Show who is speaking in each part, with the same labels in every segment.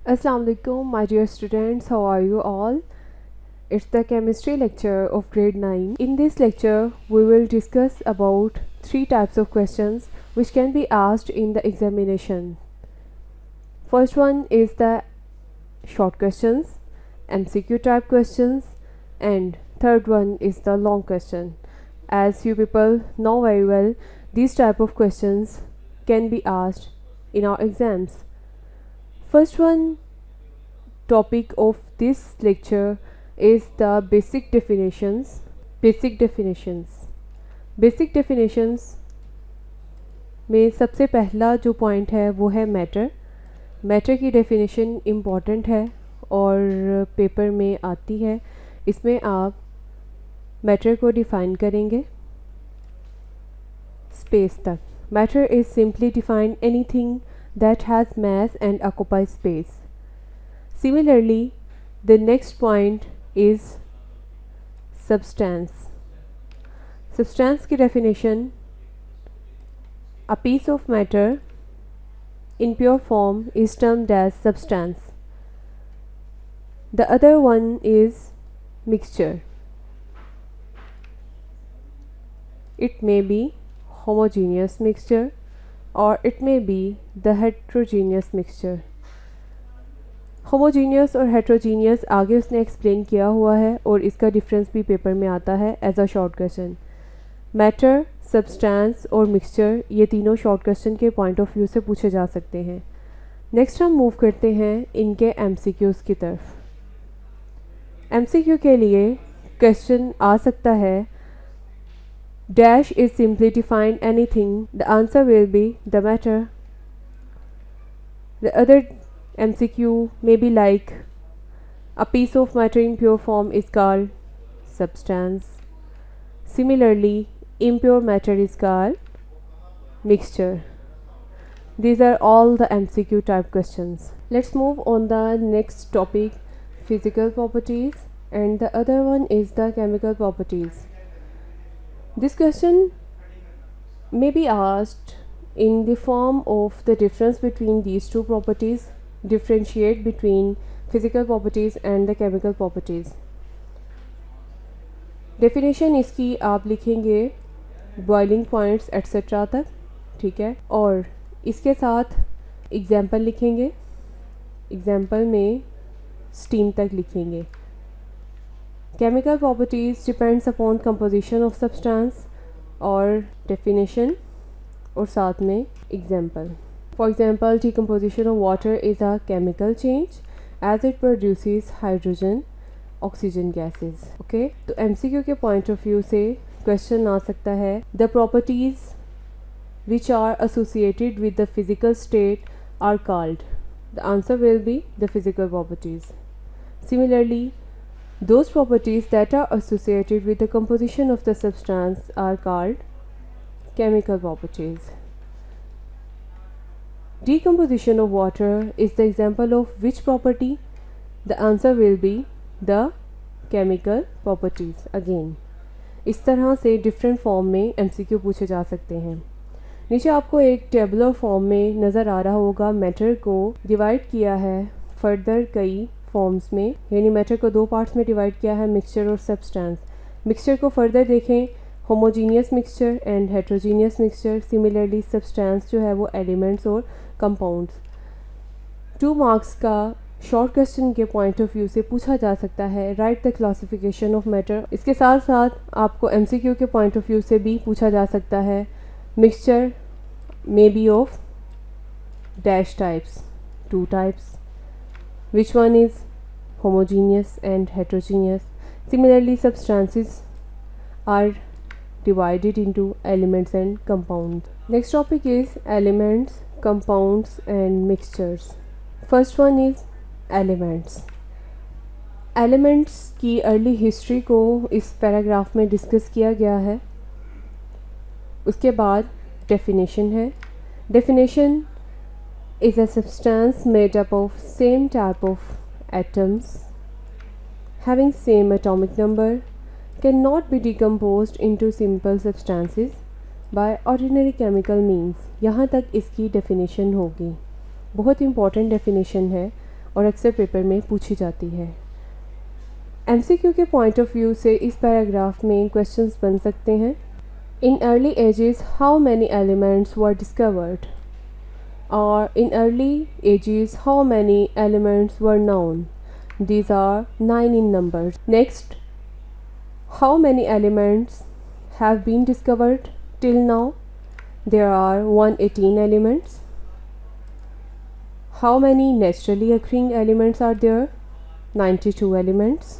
Speaker 1: Assalamu alaikum, my dear students. How are you all? It's the chemistry lecture of grade 9. In this lecture, we will discuss about three types of questions which can be asked in the examination. First one is the short questions, MCQ type questions, and third one is the long question. As you people know very well, these type of questions can be asked in our exams. First one topic of this lecture is the basic definitions. Basic definitions में सबसे पहला जो point है वो है matter की definition important है और पेपर में आती है. इसमें आप मैटर को डिफ़ाइन करेंगे स्पेस तक. Matter is simply define anything that has mass and occupies space. Similarly, the next point is substance. Substance की definition: a piece of matter in pure form is termed as substance. The other one is mixture. It may be homogeneous mixture or it may be the heterogeneous mixture. Homogeneous और heterogeneous आगे उसने explain किया हुआ है और इसका difference भी paper में आता है as a short question. Matter, substance और मिक्सचर ये तीनों शॉर्ट क्वेश्चन के पॉइंट ऑफ व्यू से पूछे जा सकते हैं. नेक्स्ट हम मूव करते हैं इनके एमसीक्यूज़ की तरफ. एमसीक्यू के लिए क्वेश्चन आ सकता है dash is simply define anything. The answer will be the matter. The other MCQ may be like a piece of matter in pure form is called substance. Similarly, impure matter is called mixture. These are all the MCQ type questions. Let's move on the next topic, physical properties, and the other one is the chemical properties. This question may be asked in the form of the difference between these two properties, differentiate between physical properties and the chemical properties. Definition इसकी आप लिखेंगे boiling points etc. तक, ठीक है, और इसके साथ example लिखेंगे. एग्जाम्पल में स्टीम तक लिखेंगे. Chemical properties depends upon composition of substance और definition और साथ में example. For example, decomposition of water is a chemical change as it produces hydrogen, oxygen gases. Okay, तो MCQ के point of view से question आ सकता है the properties which are associated with the physical state are called. The answer will be the physical properties. Similarly, those properties that are associated with the composition of the substance are called chemical properties. Decomposition of water is the example of which property? The answer will be the chemical properties. Again, इस तरह से different form में MCQ पूछे जा सकते हैं. नीचे आपको एक टेबुलर फॉर्म में नज़र आ रहा होगा. मैटर को डिवाइड किया है फर्दर कई फॉर्म्स में, यानी मैटर को दो पार्ट्स में डिवाइड किया है, मिक्सचर और सब्सटेंस. मिक्सचर को फर्दर देखें, homogeneous mixture and heterogeneous mixture. Similarly substance जो है वो एलिमेंट्स और कंपाउंड्स. 2 मार्क्स का शॉर्ट क्वेश्चन के पॉइंट ऑफ व्यू से पूछा जा सकता है right the classification of matter. इसके साथ साथ आपको MCQ के पॉइंट ऑफ व्यू से भी पूछा जा सकता है mixture may be of dash types, 2 types. Which one is homogeneous and heterogeneous? Similarly, substances are divided into elements and compounds. Next topic is elements, compounds and mixtures. First one is elements. Elements की early history को इस paragraph में discuss किया गया है. उसके बाद definition है. Definition is a substance made up of same type of atoms having same atomic number, cannot be decomposed into simple substances by ordinary chemical means. यहाँ तक इसकी डेफिनेशन होगी. बहुत इम्पॉर्टेंट डेफिनेशन है और अक्सर पेपर में पूछी जाती है। MCQ के पॉइंट ऑफ व्यू से इस पैराग्राफ में क्वेश्चंस बन सकते हैं। In early ages how many elements were discovered, और in early ages how many elements were known. These are 9 in numbers. Next, how many elements have been discovered till now? There are 118 elements. How many naturally occurring elements are there? 92 elements.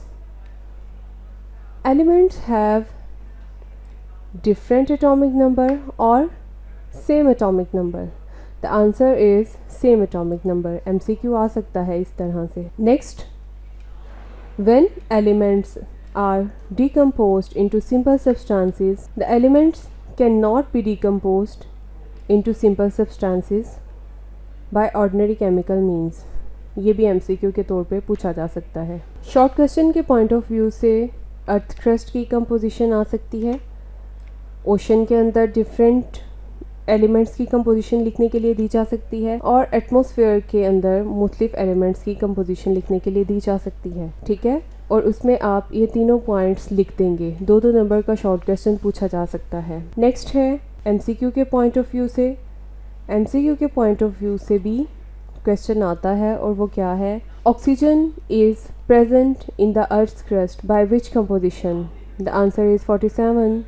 Speaker 1: Elements have different atomic number or same atomic number. The answer is same atomic number. MCQ आ सकता है इस तरह से. Next, when elements are decomposed into simple substances, the elements cannot be decomposed into simple substances by ordinary chemical means. ये भी MCQ के तौर पे पूछा जा सकता है। शॉर्ट क्वेश्चन के पॉइंट ऑफ व्यू से अर्थ क्रस्ट की कंपोजिशन आ सकती है। ओशन के अंदर डिफरेंट एलिमेंट्स की कंपोजिशन लिखने के लिए दी जा सकती है, और एटमॉस्फेयर के अंदर मुख्तलिफ एलिमेंट्स की कंपोजिशन लिखने के लिए दी जा सकती है। ठीक है, और उसमें आप ये तीनों पॉइंट्स लिख देंगे। 2-2 नंबर का शॉर्ट क्वेश्चन पूछा जा सकता है। नेक्स्ट है MCQ के पॉइंट ऑफ व्यू से। MCQ के पॉइंट ऑफ व्यू से भी क्वेश्चन आता है, और वो क्या है? Oxygen is present in the earth crust by which composition? The answer is 47,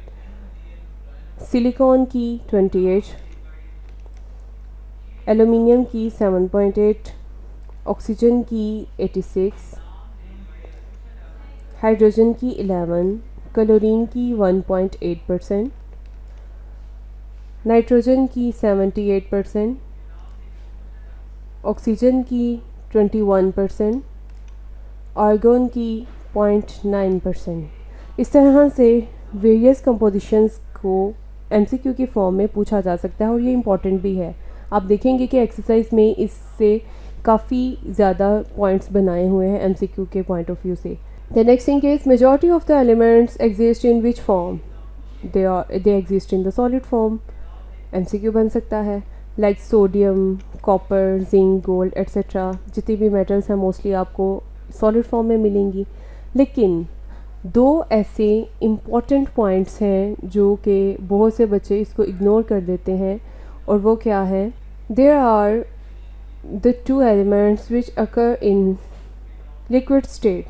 Speaker 1: silicon की 28, एलुमिनियम की 7.8, ऑक्सीजन की 86, हाइड्रोजन की 11, क्लोरीन की 1.8%, नाइट्रोजन की 78%, ऑक्सीजन की 21%, आर्गन की 0.9%। इस तरह से वेरियस कंपोजिशंस को MCQ की फॉर्म में पूछा जा सकता है, और ये इम्पॉर्टेंट भी है। आप देखेंगे कि एक्सरसाइज में इससे काफ़ी ज़्यादा पॉइंट्स बनाए हुए हैं MCQ के पॉइंट ऑफ व्यू से। The next thing is majority of the elements exist in which form? They exist in the solid form. MCQ बन सकता है, like sodium, copper, zinc, gold etcetera. जितनी भी मेटल्स हैं मोस्टली आपको solid form में मिलेंगी। लेकिन 2 ऐसे इम्पॉर्टेंट पॉइंट्स हैं जो कि बहुत से बच्चे इसको इग्नोर कर देते हैं, और वो क्या है? There are the 2 elements which occur in liquid state.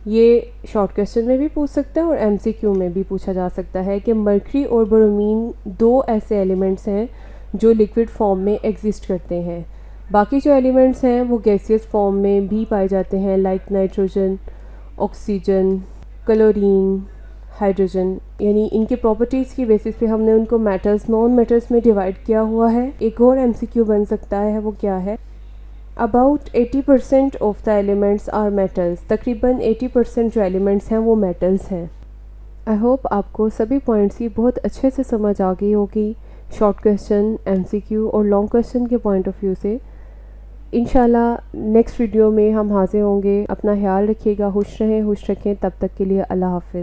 Speaker 1: ये शॉर्ट क्वेश्चन में भी पूछ सकता है और MCQ में भी पूछा जा सकता है कि मर्करी और ब्रोमीन 2 ऐसे एलिमेंट्स हैं जो लिक्विड फॉर्म में एग्जिस्ट करते हैं। बाकी जो एलिमेंट्स हैं वो गैसियस फॉर्म में भी पाए जाते हैं, like nitrogen, oxygen, chlorine, hydrogen. यानी इनके प्रॉपर्टीज़ की बेसिस पे हमने उनको मेटल्स, नॉन मेटल्स में डिवाइड किया हुआ है। एक और MCQ बन सकता है, वो क्या है? About 80% of the elements are metals. तकरीबन 80% जो एलिमेंट्स हैं वो मेटल्स हैं। आई होप आपको सभी पॉइंट्स की बहुत अच्छे से समझ आ गई होगी, शॉर्ट क्वेश्चन, MCQ और लॉन्ग क्वेश्चन के पॉइंट ऑफ व्यू से। इंशाल्लाह नेक्स्ट वीडियो में हम हाजिर होंगे। अपना ख्याल रखिएगा, खुश रहें, खुश रखें। तब तक के लिए अल्लाह हाफ़िज़।